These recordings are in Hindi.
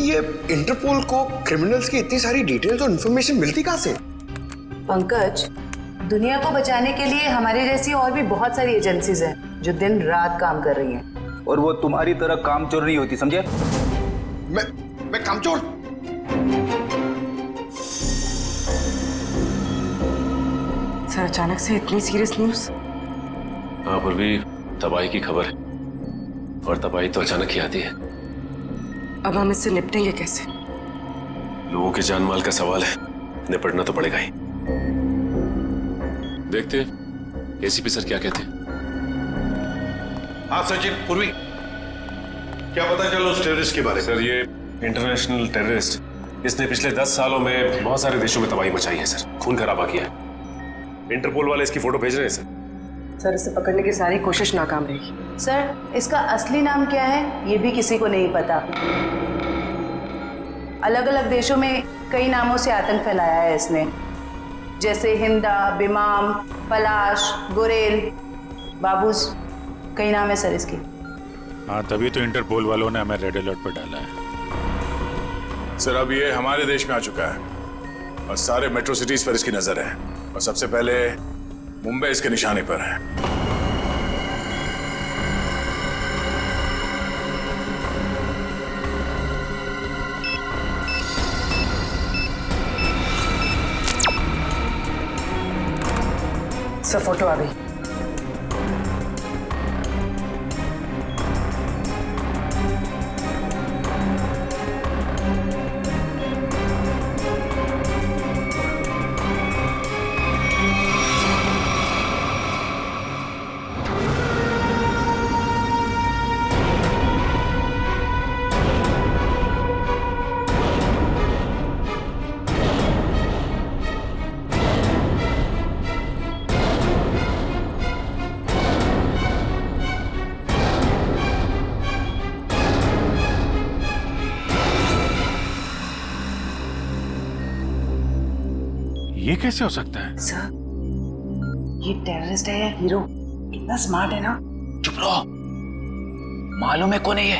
ये इंटरपोल को क्रिमिनल्स की इतनी सारी डिटेल्स और इन्फॉर्मेशन मिलती कहाँ से? पंकज, दुनिया को बचाने के लिए हमारी जैसी और भी बहुत सारी एजेंसीज हैं जो दिन रात काम कर रही हैं। और वो तुम्हारी तरह कामचोर नहीं होती, समझे? मैं कामचोर? सर, अचानक से इतनी सीरियस न्यूज? हाँ पूर्वी, तबाही की खबर है और तबाही तो अचानक ही आती है। अब हम इससे निपटेंगे कैसे? लोगों के जान माल का सवाल है, निपटना तो पड़ेगा ही। देखते हैं एसीपी सर क्या कहते हैं। हाँ सचिन, पूर्वी, क्या पता चला उस टेररिस्ट के बारे में? सर, ये इंटरनेशनल टेररिस्ट, इसने पिछले 10 सालों में बहुत सारे देशों में तबाही मचाई है सर, खून खराबा किया है। इंटरपोल वाले इसकी फोटो भेज रहे हैं सर, इसे पकड़ने की सारी कोशिश नाकाम रही। सर, इसका असली नाम क्या है ये भी किसी को नहीं पता। अलग अलग देशों में कई नामों से आतंक फैलाया है इसने, जैसे हिंदा, बिमाम, पलाश, गुरेल, बाबूस, कई नाम है सर इसके। हाँ, तभी तो इंटरपोल वालों ने हमें रेड अलर्ट पर डाला है। सर, अब ये हमारे देश में आ चुका है और सारे मेट्रो सिटीज पर इसकी नजर है और सबसे पहले मुंबई इसके निशाने पर है। सर, फोटो आ गई। ये कैसे हो सकता है? सर, ये टेररिस्ट है या हीरो? कितना स्मार्ट है ना। चुप रहो, मालूम है कौन है ये?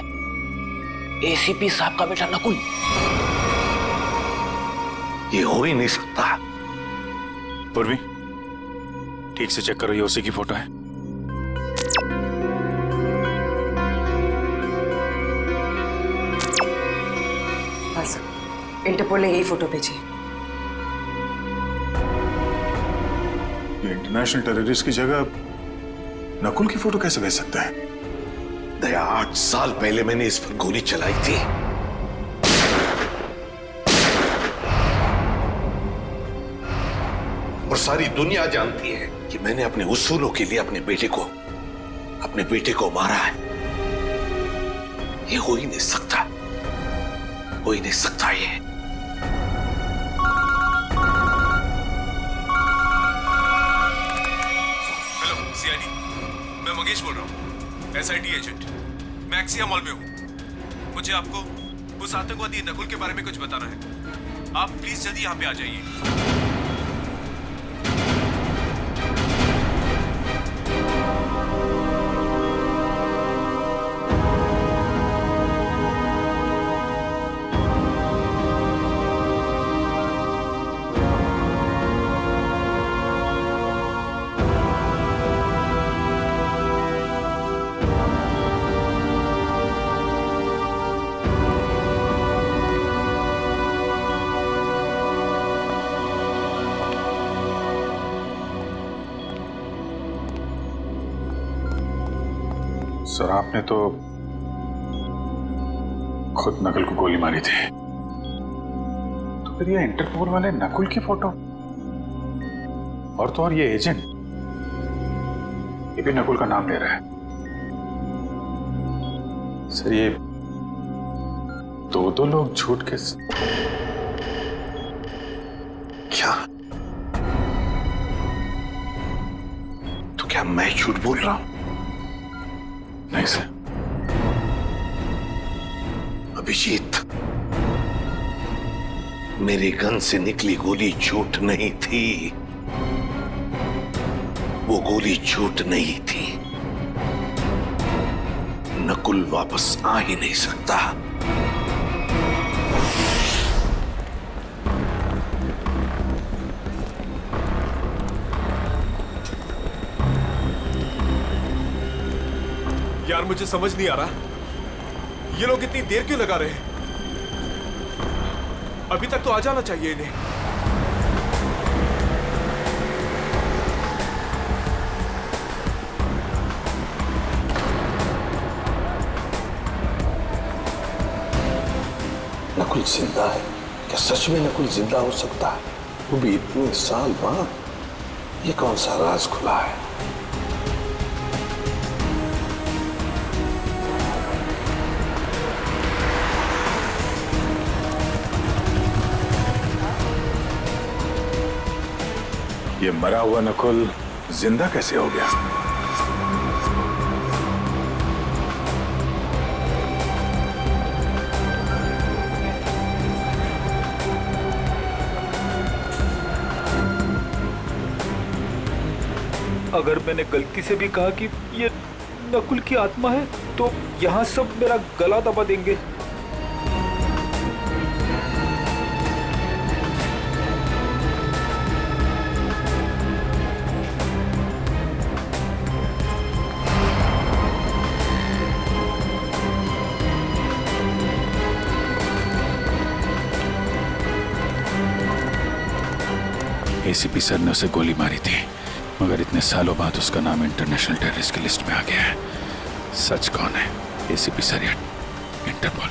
एसीपी साहब का बेटा नकुल। ये हो ही नहीं सकता। पूर्वी, ठीक से चेक करो, ये उसी की फोटो है। हाँ सर, इंटरपोल ने यही फोटो भेजी। ये इंटरनेशनल टेररिस्ट की जगह नकुल की फोटो कैसे भेज सकता है? दया, 8 साल पहले मैंने इस पर गोली चलाई थी। और सारी दुनिया जानती है कि मैंने अपने उसूलों के लिए अपने बेटे को मारा है। ये हो ही नहीं सकता, हो ही नहीं सकता ये। मैं मंगेश बोल रहा हूँ, एसआईटी एजेंट। मैं एक्सिया मॉल में हूँ। मुझे आपको उस आतंकवादी नकुल के बारे में कुछ बताना है। आप प्लीज जल्दी यहाँ पे आ जाइए। सर, आपने तो खुद नकुल को गोली मारी थी, तो फिर ये इंटरपोल वाले नकुल की फोटो और तो और ये एजेंट, ये भी नकुल का नाम ले रहा है। सर, ये दो लोग झूठ के क्या? तो क्या मैं झूठ बोल रहा हूं? नहीं सर। अभिजीत, मेरे गन से निकली गोली झूठ नहीं थी। वो गोली झूठ नहीं थी। नकुल वापस आ ही नहीं सकता। यार मुझे समझ नहीं आ रहा, ये लोग इतनी देर क्यों लगा रहे हैं? अभी तक तो आ जाना चाहिए इन्हें। नकुल जिंदा है क्या? सच में नकुल जिंदा हो सकता है? वो भी इतने साल बाद? ये कौन सा राज खुला है? ये मरा हुआ नकुल जिंदा कैसे हो गया? अगर मैंने गलती से भी कहा कि ये नकुल की आत्मा है तो यहाँ सब मेरा गला दबा देंगे। एसीपी सर ने उसे गोली मारी थी, मगर इतने सालों बाद उसका नाम इंटरनेशनल टेररिस्ट की लिस्ट में आ गया है। सच कौन है, एसीपी सर या इंटरपोल?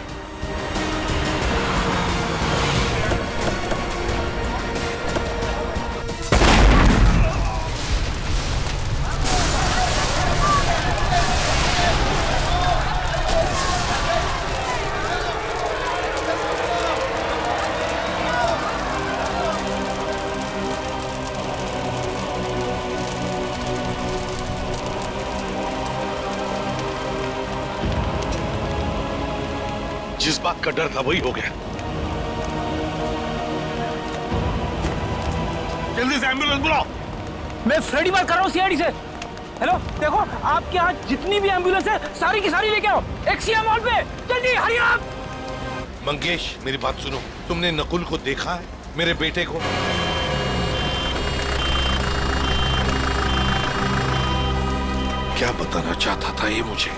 जिस बात का डर था वही हो गया। जल्दी से एम्बुलेंस बुलाओ। मैं फ्रेडी बात कर रहा हूँ सीआईडी से। हेलो, देखो आपके यहाँ जितनी भी एम्बुलेंस है सारी की सारी लेके आओ एक्सिया मॉल पे, जल्दी हरी आप। मंगेश मेरी बात सुनो, तुमने नकुल को देखा है? मेरे बेटे को? क्या बताना चाहता था ये मुझे?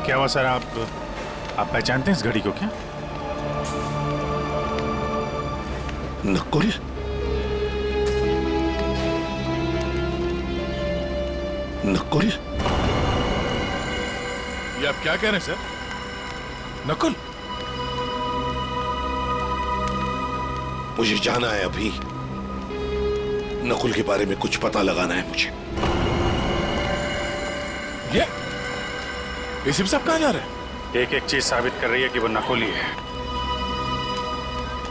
क्या हुआ सर? आप पहचानते हैं इस घड़ी को क्या? नकुल? नकुल? ये आप क्या कह रहे हैं सर? नकुल? मुझे जाना है अभी। नकुल के बारे में कुछ पता लगाना है मुझे। ये एसीपी साहब कहाँ जा रहे हैं? एक एक चीज साबित कर रही है कि वो नकुल ही है,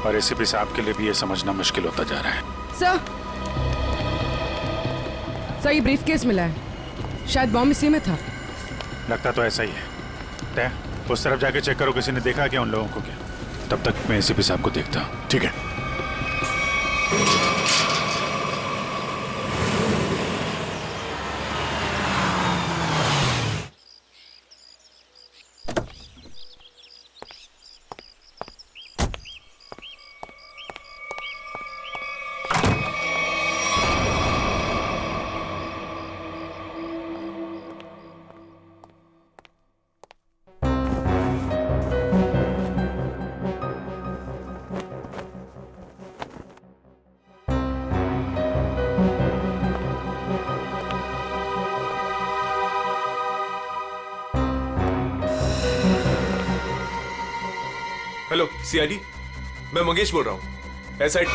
और एसीपी साहब के लिए भी ये समझना मुश्किल होता जा रहा है। सर ये ब्रीफकेस मिला है, शायद बॉम्ब इसी में था। लगता तो ऐसा ही है। तय उस तरफ जाके चेक करो, किसी ने देखा क्या उन लोगों को? क्या तब तक मैं एसीपी साहब को देखता हूँ। ठीक है। हेलो सीआईडी, मैं मंगेश बोल रहा हूँ। एसआईडी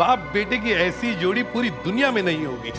बाप बेटे की ऐसी जोड़ी पूरी दुनिया में नहीं होगी।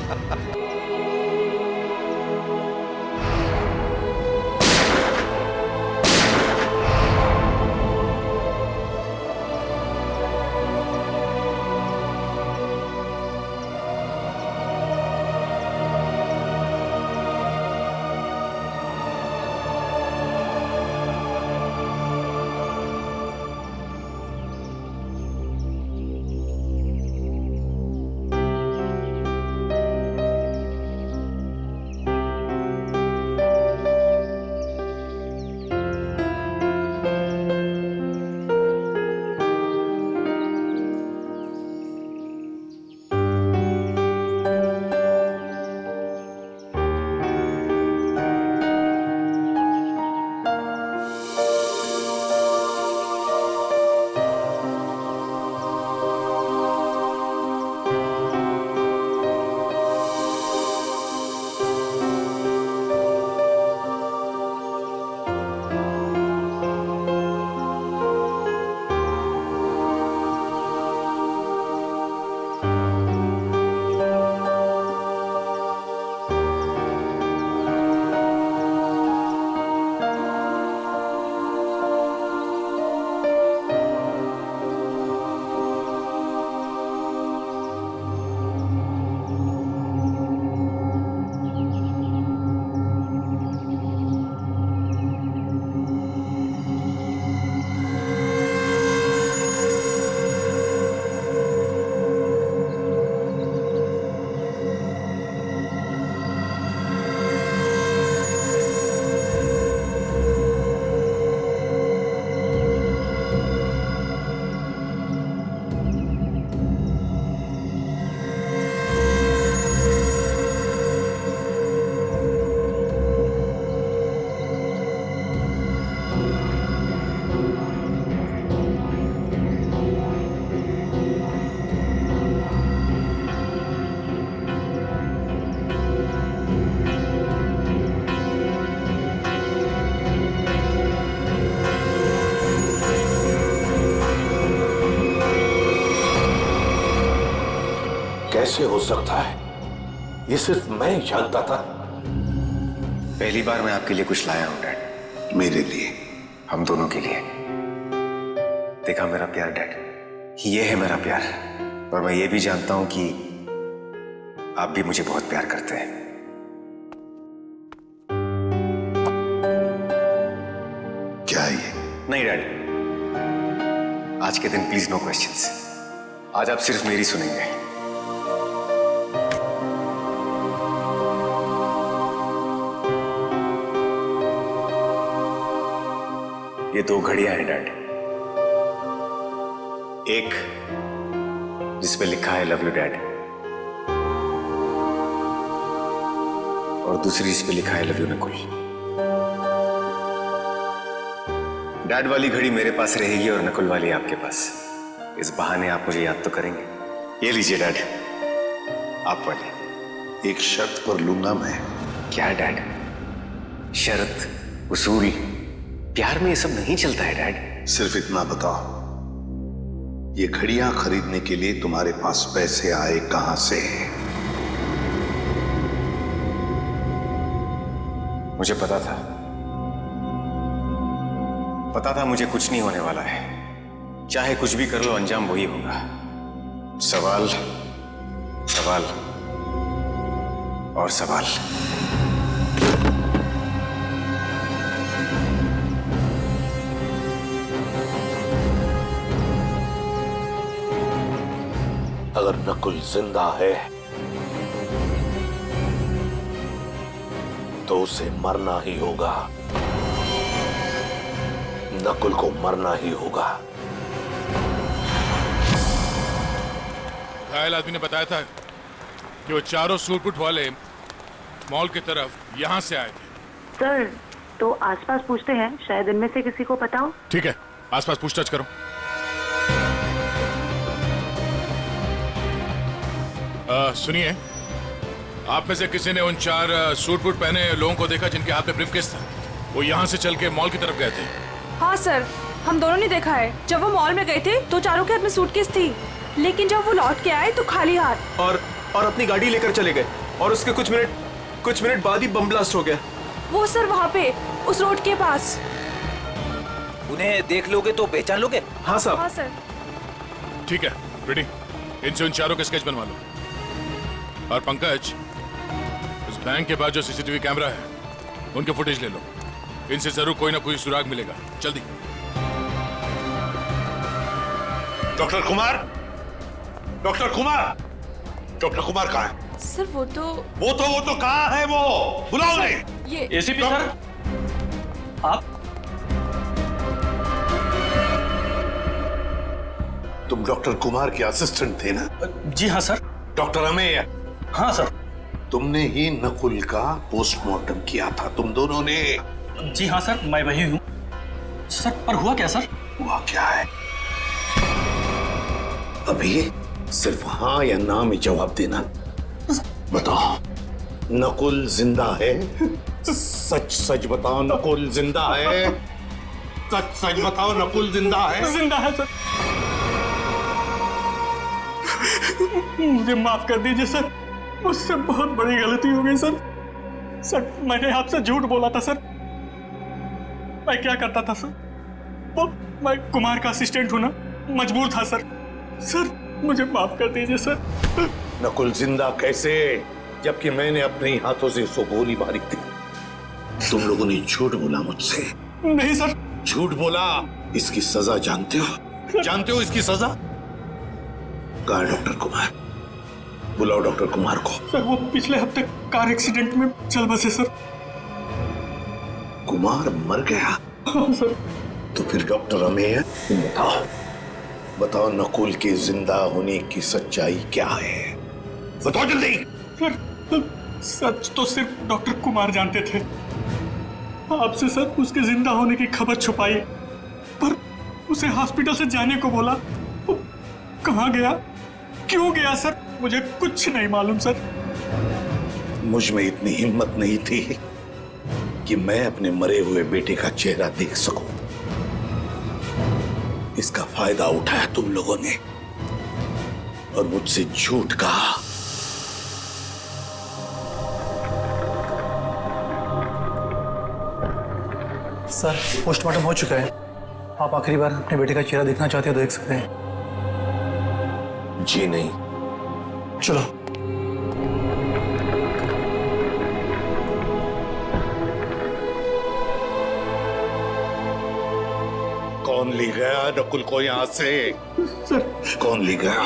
कैसे हो सकता है? ये सिर्फ मैं ही जानता था। पहली बार मैं आपके लिए कुछ लाया हूं डैड। मेरे लिए? हम दोनों के लिए। देखा मेरा प्यार डैड, ये है मेरा प्यार। और मैं ये भी जानता हूं कि आप भी मुझे बहुत प्यार करते हैं। क्या ये? नहीं डैड, आज के दिन प्लीज नो क्वेश्चंस। आज आप सिर्फ मेरी सुनेंगे। ये दो घड़ियां हैं डैड। एक जिस पे लिखा है लव यू डैड, और दूसरी जिस पे लिखा है लव यू नकुल। डैड वाली घड़ी मेरे पास रहेगी और नकुल वाली आपके पास। इस बहाने आप मुझे याद तो करेंगे। ये लीजिए डैड, आप वाली। एक शर्त पर लूंगा मैं। क्या डैड? शर्त, उसूल, प्यार में ये सब नहीं चलता है डैड। सिर्फ इतना बताओ, ये घड़ियां खरीदने के लिए तुम्हारे पास पैसे आए कहां से? मुझे पता था मुझे कुछ नहीं होने वाला है। चाहे कुछ भी कर लो, अंजाम वही होगा। सवाल, सवाल और सवाल। अगर नकुल जिंदा है तो उसे मरना ही होगा। नकुल को मरना ही होगा। घायल आदमी ने बताया था कि वो चारों सूटबूट वाले मॉल की तरफ यहां से आए थे। सर, तो आसपास पूछते हैं, शायद इनमें से किसी को पता हो। ठीक है, आसपास पूछताछ करो। सुनिए, आप में से किसी ने उन 4 सूट बूट पहने लोगों को देखा जिनके हाथ में ब्रीफकेस था? वो यहाँ से चल के मॉल की तरफ गए थे। हाँ सर, हम दोनों ने देखा है। जब वो मॉल में गए थे तो चारों के हाथ में सूटकेस थी। लेकिन जब वो लौट के आए तो खाली हाथ। और अपनी गाड़ी लेकर चले गए और उसके कुछ मिनट बाद ही बम ब्लास्ट हो गया। वो सर वहाँ पे उस रोड के पास। उन्हें देख लोगे तो पहचान लोगे? हाँ साहब। हाँ सर। ठीक है रेडी, इनसे उन चारों के स्केच बनवा लो। और पंकज, उस बैंक के पास जो सीसीटीवी कैमरा है उनके फुटेज ले लो। इनसे जरूर कोई ना कोई सुराग मिलेगा। जल्दी। Doctor Kumar, doctor Kumar, doctor Kumar कहाँ है? सर वो तो कहाँ है वो? बुलाओ उन्हें। ये एसीपी सर, आप? तुम डॉक्टर कुमार के असिस्टेंट थे ना? जी हाँ सर। डॉक्टर अमेय? हाँ सर। तुमने ही नकुल का पोस्टमार्टम किया था, तुम दोनों ने? जी हाँ सर, मैं वही हूँ सर। पर हुआ क्या सर? हुआ क्या है अभी? सिर्फ हाँ या ना में जवाब देना। बताओ, नकुल जिंदा है? सच सच बताओ, नकुल जिंदा है? सच सच बताओ, नकुल जिंदा है? जिंदा है सर। मुझे माफ कर दीजिए सर, मुझसे बहुत बड़ी गलती हो गई सर। सर मैंने आपसे झूठ बोला था सर। मैं क्या करता था सर, वो मैं कुमार का असिस्टेंट हूं ना, मजबूर था सर। सर मुझे माफ कर दीजिए सर। नकुल जिंदा कैसे, जबकि मैंने अपने हाथों से उसको गोली मारी थी? तुम लोगों ने झूठ बोला मुझसे। नहीं सर। झूठ बोला। इसकी सजा जानते हो? जानते हो इसकी सजा? कहाँ है डॉक्टर कुमार? बुलाओ डॉक्टर कुमार को। सर वो पिछले हफ्ते कार एक्सीडेंट में चल बसे सर। कुमार मर गया? हाँ सर। तो फिर डॉक्टर अमेय, बताओ बताओ, नकुल के जिंदा होने की सच्चाई क्या है? बताओ जल्दी। सर सच तो सिर्फ डॉक्टर कुमार जानते थे। आपसे सर उसके जिंदा होने की खबर छुपाई, पर उसे हॉस्पिटल से जाने को बोला। वो कहाँ गया, क्यों गया सर, मुझे कुछ नहीं मालूम सर। मुझ में इतनी हिम्मत नहीं थी कि मैं अपने मरे हुए बेटे का चेहरा देख सकूं। इसका फायदा उठाया तुम लोगों ने और मुझसे झूठ कहा। सर पोस्टमार्टम हो चुका है। आप आखिरी बार अपने बेटे का चेहरा देखना चाहते हो तो देख सकते हैं। जी नहीं। चलो। कौन ले गया नकुल को यहाँ से? सर कौन ले गया?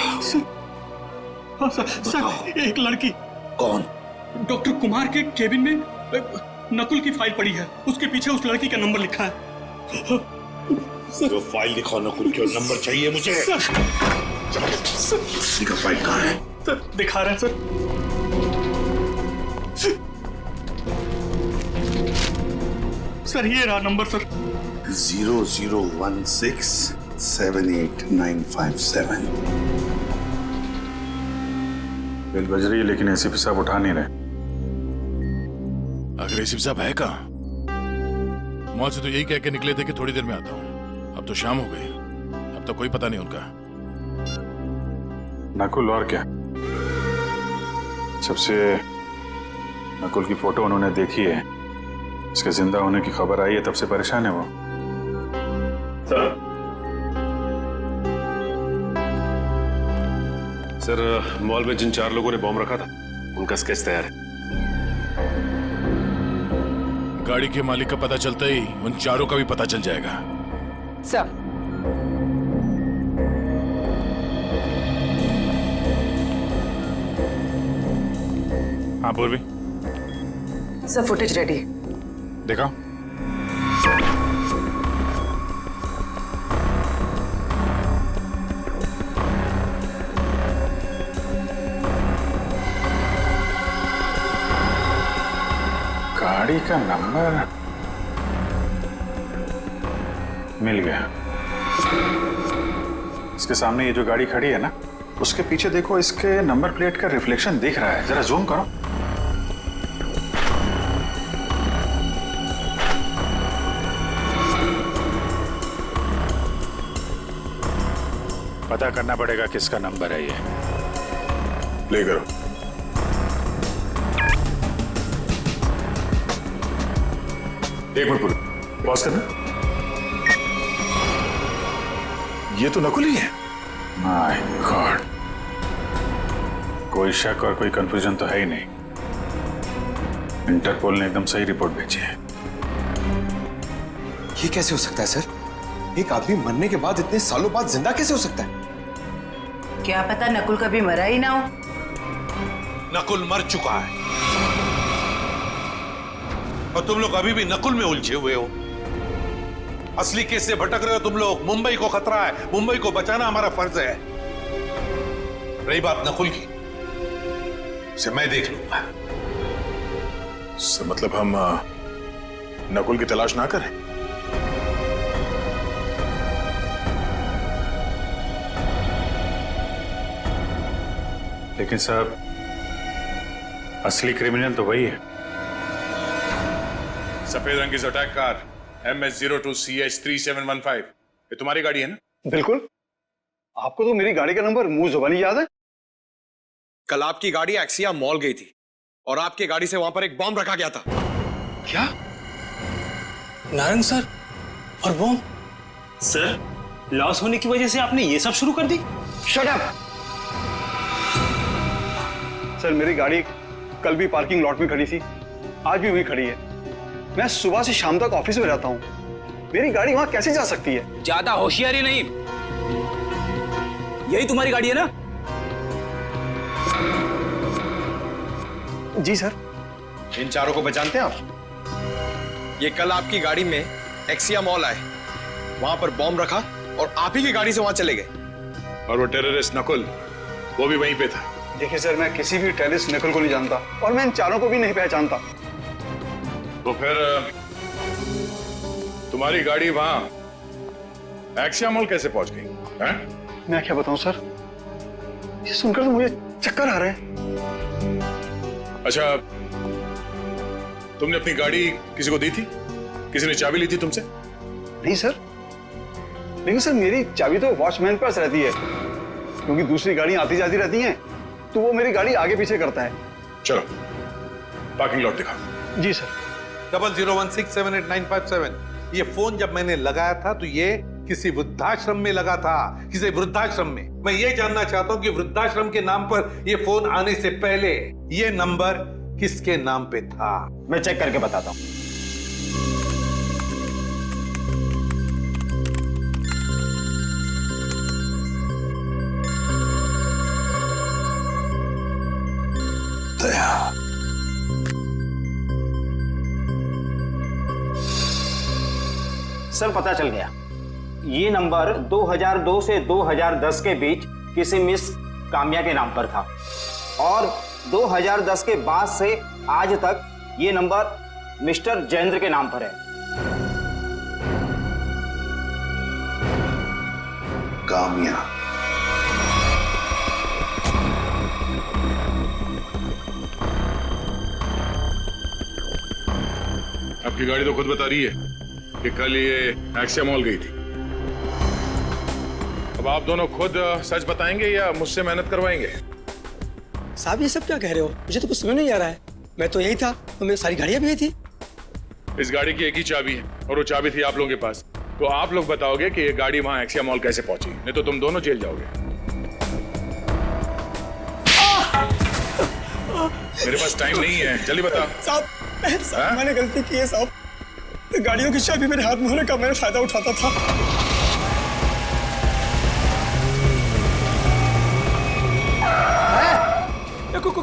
हाँ सर एक लड़की। कौन? डॉक्टर कुमार के केबिन में नकुल की फाइल पड़ी है, उसके पीछे उस लड़की का नंबर लिखा है। जो फाइल दिखाओ नकुल के, नंबर चाहिए मुझे। उसी का फाइल कहाँ है? सर दिखा रहे हैं सर। सर ये रहा नंबर सर। 0016789557। बेल बज रही है लेकिन एसीपी साहब उठा नहीं रहे। अगर एसीपी साहब है कहाँ? मॉल से तो यही कह के निकले थे कि थोड़ी देर में आता हूँ। अब तो शाम हो गई, अब तो कोई पता नहीं उनका। नकुल और क्या? जब से नकुल की फोटो उन्होंने देखी है, इसके जिंदा होने की खबर आई है, तब से परेशान है वो। सर मॉल में जिन 4 लोगों ने बॉम्ब रखा था उनका स्केच तैयार है। गाड़ी के मालिक का पता चलता ही उन 4 का भी पता चल जाएगा। सर हाँ पूर्वी, सर फुटेज रेडी। देखा? गाड़ी का नंबर मिल गया। इसके सामने ये जो गाड़ी खड़ी है ना, उसके पीछे देखो, इसके नंबर प्लेट का रिफ्लेक्शन दिख रहा है। जरा जूम करो। पता करना पड़ेगा किसका नंबर है ये। प्ले करो। एक मिनट पूरा पॉज करना। ये तो नकुल ही है। माय गॉड, कोई शक और कोई कंफ्यूजन तो है ही नहीं। इंटरपोल ने एकदम सही रिपोर्ट भेजी है। ये कैसे हो सकता है सर? एक आदमी मरने के बाद इतने सालों बाद जिंदा कैसे हो सकता है? क्या पता नकुल कभी मरा ही ना हो। नकुल मर चुका है और तुम लोग अभी भी नकुल में उलझे हुए हो। असली केस से भटक रहे हो तुम लोग। मुंबई को खतरा है, मुंबई को बचाना हमारा फर्ज है। रही बात नकुल की, उसे मैं देख लूंगा। मतलब हम नकुल की तलाश ना करें? लेकिन साहब, असली क्रिमिनल तो वही है। सफेद रंग की जोटैक कार MS02CH3715, ये तुम्हारी गाड़ी है ना? बिल्कुल। आपको तो मेरी गाड़ी का नंबर मुंह जुबानी याद है। कल आपकी गाड़ी एक्सिया मॉल गई थी और आपकी गाड़ी से वहां पर एक बॉम्ब रखा गया था। क्या? नारायण सर और बॉम्ब? सर, लॉस होने की वजह से आपने ये सब शुरू कर दी? Shut up! सर, मेरी गाड़ी कल भी पार्किंग लॉट में खड़ी थी, आज भी वहीं खड़ी है। मैं सुबह से शाम तक ऑफिस में रहता हूँ। मेरी गाड़ी वहां कैसे जा सकती है? ज्यादा होशियारी नहीं। यही तुम्हारी गाड़ी है ना? जी सर। इन चारों को पहचानते हैं आप? ये कल आपकी गाड़ी में एक्सिया मॉल आए, वहां पर बॉम्ब रखा और आप ही की गाड़ी से वहां चले गए। और वो टेररिस्ट नकुल, वो भी वहीं पे था। देखिए सर, मैं किसी भी टेररिस्ट नकुल को नहीं जानता और मैं इन चारों को भी नहीं पहचानता। तो फिर तुम्हारी गाड़ी वहां एक्सिया मॉल कैसे पहुंच गई? मैं क्या बताऊं सर, ये सुनकर तो मुझे चक्कर आ रहे हैं। अच्छा, तुमने अपनी गाड़ी किसी को दी थी? किसी ने चाबी ली थी तुमसे? नहीं सर, लेकिन सर मेरी चाबी तो वॉचमैन के पास रहती है, क्योंकि दूसरी गाड़ियां आती जाती रहती हैं, तो वो मेरी गाड़ी आगे पीछे करता है। चलो पार्किंग लॉट दिखाओ। जी सर। 0016789557। ये फोन जब मैंने लगाया था तो ये किसी वृद्धाश्रम में लगा था, किसी वृद्धाश्रम में। मैं ये जानना चाहता हूं कि वृद्धाश्रम के नाम पर ये फोन आने से पहले ये नंबर किसके नाम पे था? मैं चेक करके बताता हूं। दया। सर, पता चल गया। ये नंबर 2002 से 2010 के बीच किसी मिस काम्या के नाम पर था और 2010 के बाद से आज तक ये नंबर मिस्टर जयेंद्र के नाम पर है। काम्या। आपकी गाड़ी तो खुद बता रही है कि कल ये एक्सिया मॉल गई थी। अब आप दोनों खुद सच बताएंगे या मुझसे मेहनत करवाएंगे? साहब, ये सब क्या कह रहे हो? मुझे तो कुछ समझ नहीं आ रहा है। मैं तो यही था, तो मेरी सारी गाड़ियां भी यही थी। इस गाड़ी की एक ही चाबी है और वो चाबी थी आप लोगों के पास। तो आप लोग बताओगे कि ये गाड़ी वहां एक्सिया मॉल कैसे पहुंची, नहीं तो तुम दोनों जेल जाओगे। मेरे पास टाइम नहीं है, जल्दी बता। साहब, मैंने गलती की है साहब। गाड़ियों की चाबी मेरे हाथ में होने का मैं फायदा उठाता था।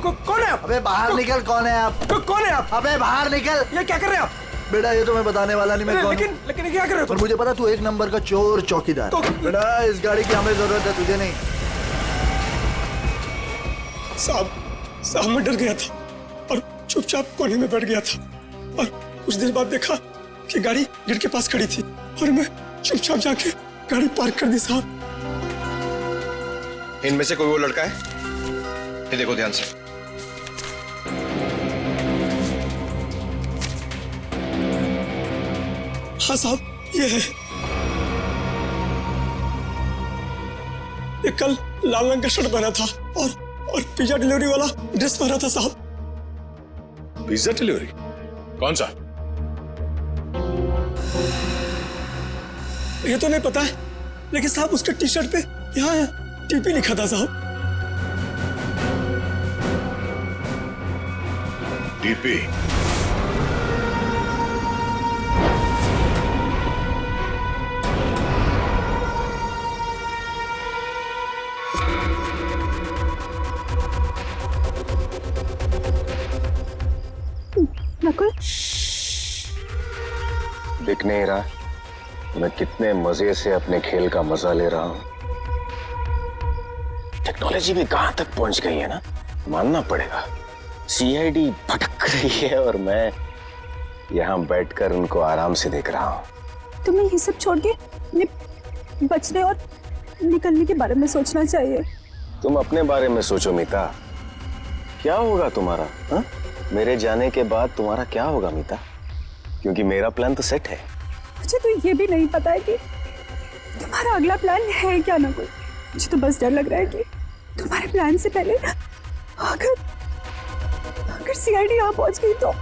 कौन है आप? अबे बाहर निकल। कौन है आप? कौन है आप? अबे बाहर निकल। ये क्या कर रहे हैं आप? बेटा, ये तो मैं बताने वाला नहीं, मैं कौन। लेकिन क्या कर रहे हो? पर मुझे पता तू एक नंबर का चोर चौकीदार। बेटा, इस गाड़ी की हमें जरूरत है, तुझे नहीं। साहब, मैं डर गया था और चुपचाप कोने में बैठ गया था और कुछ देर बाद देखा कि गाड़ी गेट के पास खड़ी थी और मैं चुपचाप जाके गाड़ी पार्क कर दी। साहब, इनमें से कोई वो लड़का है? ये देखो ध्यान से। हाँ साहब, ये है। ये कल लाल रंग का शर्ट पहना था और पिज्जा डिलीवरी वाला ड्रेस पहना था साहब। Pizza delivery? कौन सा? ये तो नहीं पता है, लेकिन साहब उसके टी शर्ट पे यहाँ टीपी लिखा था साहब। टीपी? नकुल, दिख नहीं रहा मैं कितने मजे से अपने खेल का मजा ले रहा हूं। टेक्नोलॉजी भी कहां तक पहुंच गई है ना, मानना पड़ेगा। सीआईडी भटक रही है और मैं यहां बैठकर उनको आराम से देख रहा हूं। तुम्हें ये सब छोड़ के अपने बचने और निकलने के बारे में सोचना चाहिए। तुम अपने बारे में सोचो मीता, क्या होगा तुम्हारा? हा? मेरे जाने के बाद तुम्हारा क्या होगा मीता? क्योंकि मेरा प्लान तो सेट है। मुझे तो ये भी नहीं पता है कि तुम्हारा अगला प्लान है क्या नकुल। मुझे तो बस डर लग रहा है कि तुम्हारे प्लान से पहले अगर सीआईडी यहाँ पहुंच गई तो।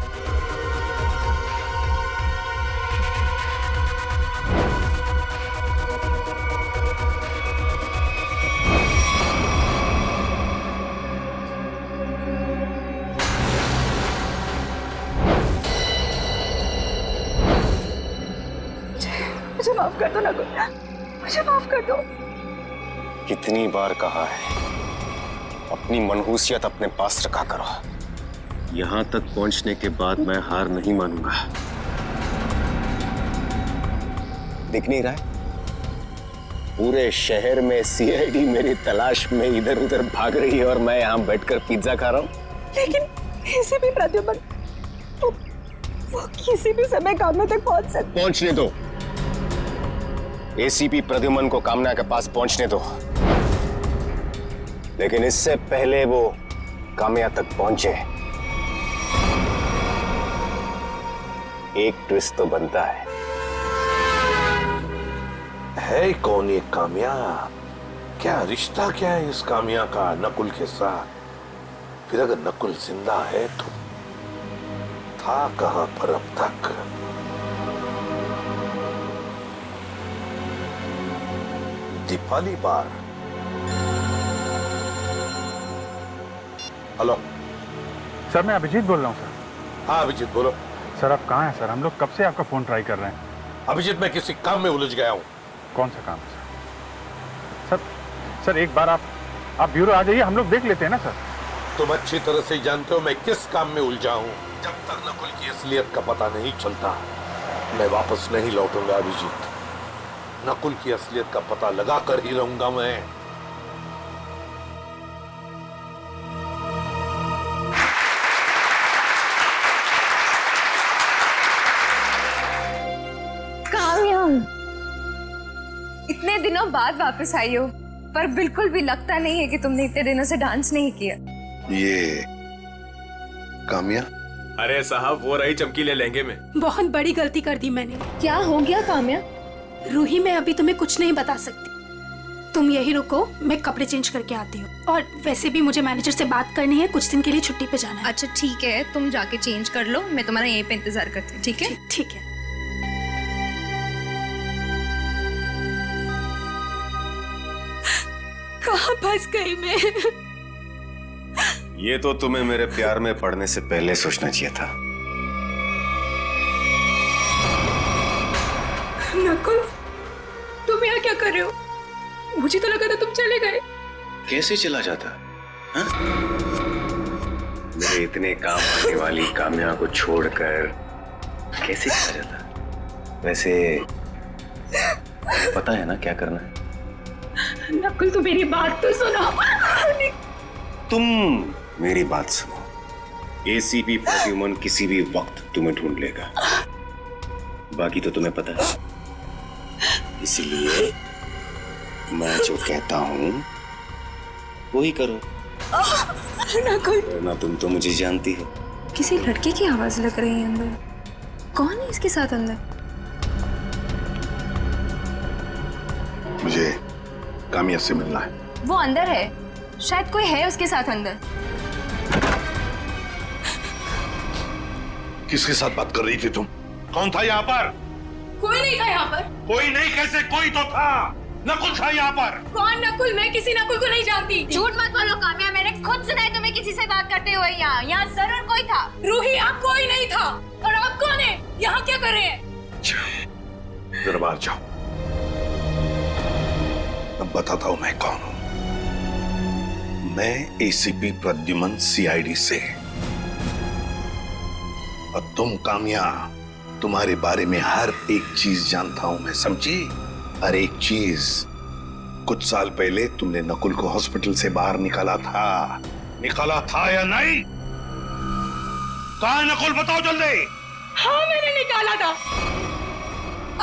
मुझे माफ कर दो नकुल, मुझे माफ कर दो। कितनी बार कहा है अपनी मनहूसियत अपने पास रखा करो। यहां तक पहुंचने के बाद मैं हार नहीं मानूंगा। दिख नहीं रहा है? पूरे शहर में सीआईडी मेरी तलाश में इधर उधर भाग रही है और मैं यहां बैठकर पिज्जा खा रहा हूं। लेकिन ऐसे भी प्रद्युमन वो किसी भी समय कामना तक पहुंच सकते। पहुंचने दो, एसीपी प्रद्युमन को कामना के पास पहुंचने दो, लेकिन इससे पहले वो कामया तक पहुंचे एक ट्विस्ट तो बनता है कौन ये कामया? क्या रिश्ता क्या है इस कामया का नकुल के साथ? फिर अगर नकुल जिंदा है तो था कहां पर अब तक? दीपाली बार। हेलो सर, मैं अभिजीत बोल रहा हूँ सर। हाँ अभिजीत बोलो। सर आप कहाँ हैं सर? हम लोग कब से आपका फोन ट्राई कर रहे हैं। अभिजीत मैं किसी काम में उलझ गया हूँ। कौन सा काम है सर? सर एक बार आप ब्यूरो आ जाइए, हम लोग देख लेते हैं ना सर। तुम अच्छी तरह से जानते हो मैं किस काम में उलझा हूँ। जब तक नकुल की असलियत का पता नहीं चलता मैं वापस नहीं लौटूंगा अभिजीत। नकुल की असलियत का पता लगा कर ही रहूंगा मैं। कामया, इतने दिनों बाद वापस आई हो, पर बिल्कुल भी लगता नहीं है कि तुमने इतने दिनों से डांस नहीं किया। ये कामया? अरे साहब वो रही चमकीले लहंगे में। बहुत बड़ी गलती कर दी मैंने। क्या हो गया कामया? रूही, मैं अभी तुम्हें कुछ नहीं बता सकती, तुम यही रुको, मैं कपड़े चेंज करके आती हूँ। और वैसे भी मुझे मैनेजर से बात करनी है, कुछ दिन के लिए छुट्टी पे जाना है। अच्छा ठीक है, तुम जाके चेंज कर लो, मैं तुम्हारा यहीं पे इंतजार करती हूँ। ठीक है? ठीक है। कहाँ फंस गई मैं? ये तो तुम्हें मेरे प्यार में पड़ने से पहले सोचना चाहिए था। नकुल, तुम यहाँ क्या कर रहे हो? मुझे तो लगा था तुम चले गए। कैसे चला जाता? हा? मेरे इतने काम आने वाली कामया को छोड़कर कैसे चला जाता? वैसे पता है ना क्या करना है? नकुल तू मेरी बात तो सुनो। तुम मेरी बात सुनो। एसीपी प्रद्युमन किसी भी वक्त तुम्हें ढूंढ लेगा, बाकी तो तुम्हें पता है। इसीलिए मैं जो कहता हूं वही करो। नकुल, ना तुम तो मुझे जानती हो। किसी लड़के की आवाज लग रही है अंदर। कौन है इसके साथ अंदर? मुझे कामया से मिलना है। वो अंदर है, शायद कोई है उसके साथ अंदर। किसके साथ बात कर रही थी तुम? कौन था यहाँ पर? कोई नहीं था यहाँ पर। कोई नहीं कैसे? कोई तो था। नकुल था यहाँ पर। कौन नकुल? मैं किसी नकुल को नहीं जानती। झूठ मत बोलो काम्या, मैंने खुद सुना है तुम्हें किसी से बात करते हुए। यहाँ जरूर कोई था। रूही, यहाँ कोई नहीं था। और आप कौन है? यहाँ क्या कर रहे हैं? जरा बाहर जाओ, अब बताता हूं मैं कौन हूं। मैं एसीपी प्रद्युमन, सीआईडी से। और तुम काम्या, तुम्हारे बारे में हर एक चीज जानता हूं मैं, समझी? हर एक चीज। कुछ साल पहले तुमने नकुल को हॉस्पिटल से बाहर निकाला था। निकाला था या नहीं? कहां है नकुल? बताओ जल्दी। हाँ, मैंने निकाला था।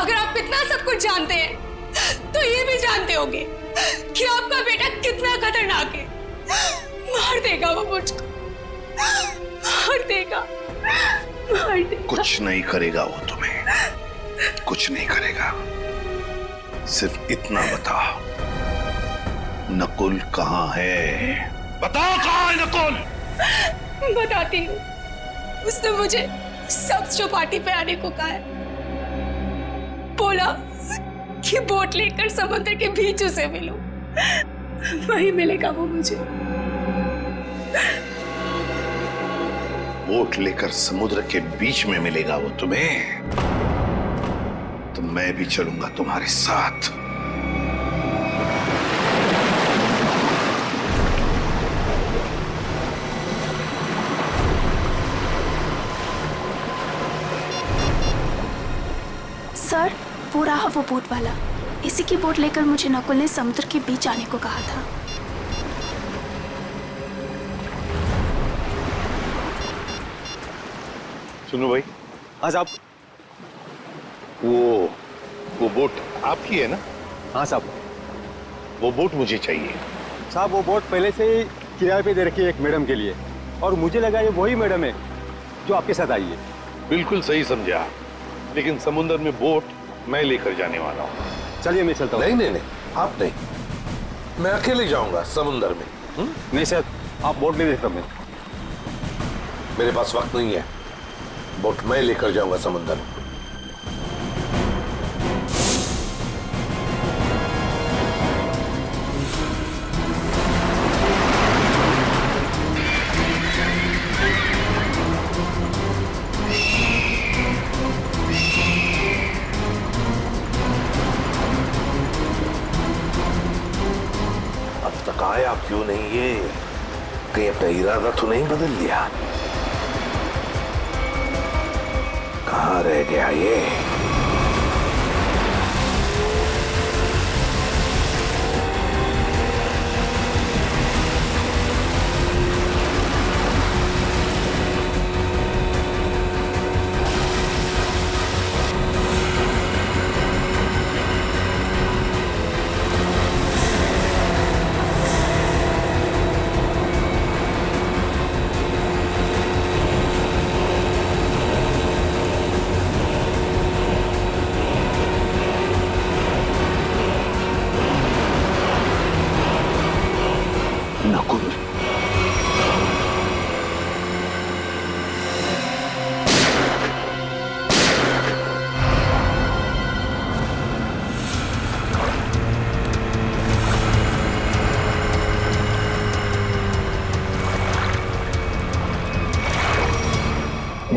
अगर आप इतना सब कुछ जानते हैं तो ये भी जानते होंगे कि आपका बेटा कितना खतरनाक है। मार देगा वो मुझको, मार देगा, मार देगा। कुछ नहीं करेगा वो तुम्हें, कुछ नहीं करेगा। सिर्फ इतना बताओ, नकुल कहाँ है? बताओ कहाँ है नकुल? बताती हूँ। उसने मुझे सब चौपाटी पे आने को कहा है। बोला कि बोट लेकर समुद्र के बीच उसे मिलो, वही मिलेगा वो मुझे। बोट लेकर समुद्र के बीच में मिलेगा वो तुम्हें? तो मैं भी चलूंगा तुम्हारे साथ। सर, वो रहा वो बोट वाला। इसी की बोट लेकर मुझे नकुल ने समुद्र के बीच आने को कहा था। सुनो भाई, आज आप वो बोट आपकी है ना? हाँ साहब, वो बोट मुझे चाहिए। साहब वो बोट पहले से ही किराए पे दे रखी है एक मैडम के लिए, और मुझे लगा ये वही मैडम है जो आपके साथ आई है। बिल्कुल सही समझा, लेकिन समुद्र में बोट मैं लेकर जाने वाला हूँ। चलिए मैं चलता हूँ। नहीं, आप नहीं, मैं अकेले जाऊंगा समुद्र में। नहीं सर, आप बोट नहीं देख सकते। मेरे पास वक्त नहीं है, बोट मैं लेकर जाऊंगा समुद्र में। आया क्यों नहीं? ये कहीं अपना इरादा तो नहीं बदल लिया? कहां रह गया ये?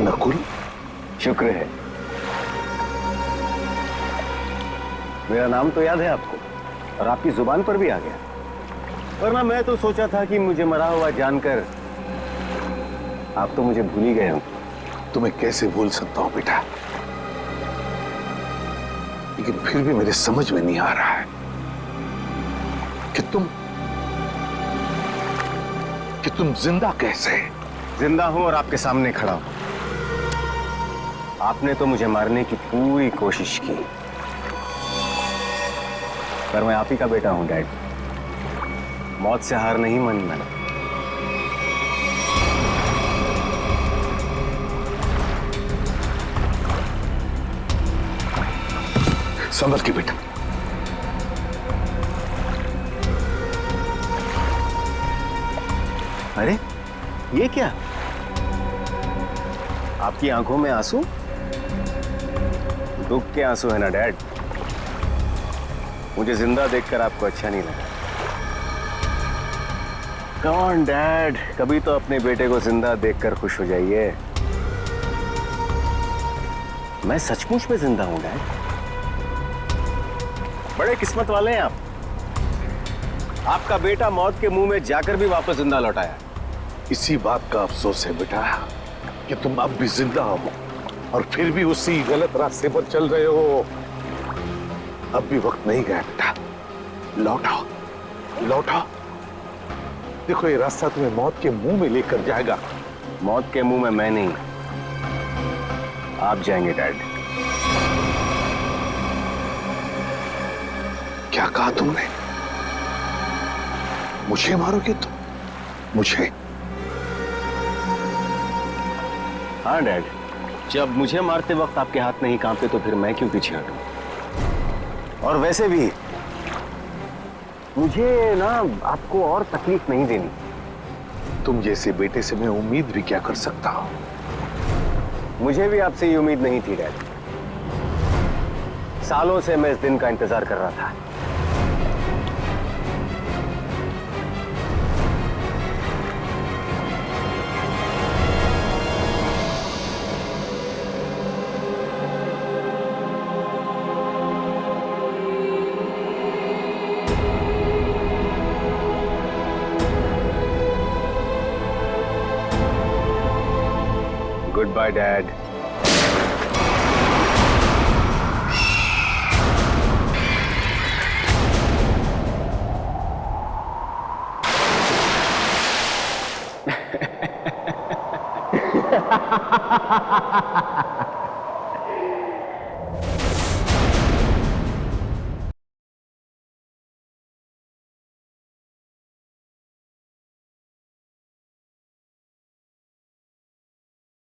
नकुल, शुक्र है। मेरा नाम तो याद है आपको, और आपकी जुबान पर भी आ गया, वरना मैं तो सोचा था कि मुझे मरा हुआ जानकर आप तो मुझे भूल ही गए हो। तुम्हें कैसे भूल सकता हूं बेटा, लेकिन फिर भी मेरे समझ में नहीं आ रहा है कि तुम जिंदा कैसे? जिंदा हूं और आपके सामने खड़ा हूं। आपने तो मुझे मारने की पूरी कोशिश की, पर मैं आप ही का बेटा हूं डैड। मौत से हार नहीं मानी मैंने। संभल के बेटा, अरे ये क्या? आपकी आंखों में आंसू? दुख के आंसू है ना डैड? मुझे जिंदा देखकर आपको अच्छा नहीं लगा। कम ऑन डैड, कभी तो अपने बेटे को जिंदा देखकर खुश हो जाइए। मैं सचमुच में जिंदा हूं डैड। बड़े किस्मत वाले हैं आप। आपका बेटा मौत के मुंह में जाकर भी वापस जिंदा लौट आया। इसी बात का अफसोस है बेटा कि तुम अब भी जिंदा हो और फिर भी उसी गलत रास्ते पर चल रहे हो। अब भी वक्त नहीं गया बेटा, लौटाओ लौटाओ। देखो ये रास्ता तुम्हें मौत के मुंह में लेकर जाएगा। मौत के मुंह में मैं नहीं, आप जाएंगे डैड। क्या कहा तुमने? मुझे मारोगे तुम? मुझे? हाँ डैड, जब मुझे मारते वक्त आपके हाथ नहीं कांपते तो फिर मैं क्यों पीछे हटूं? और वैसे भी मुझे ना आपको और तकलीफ नहीं देनी। तुम जैसे बेटे से मैं उम्मीद भी क्या कर सकता हूं? मुझे भी आपसे ये उम्मीद नहीं थी डैड। सालों से मैं इस दिन का इंतजार कर रहा था। Goodbye, Dad.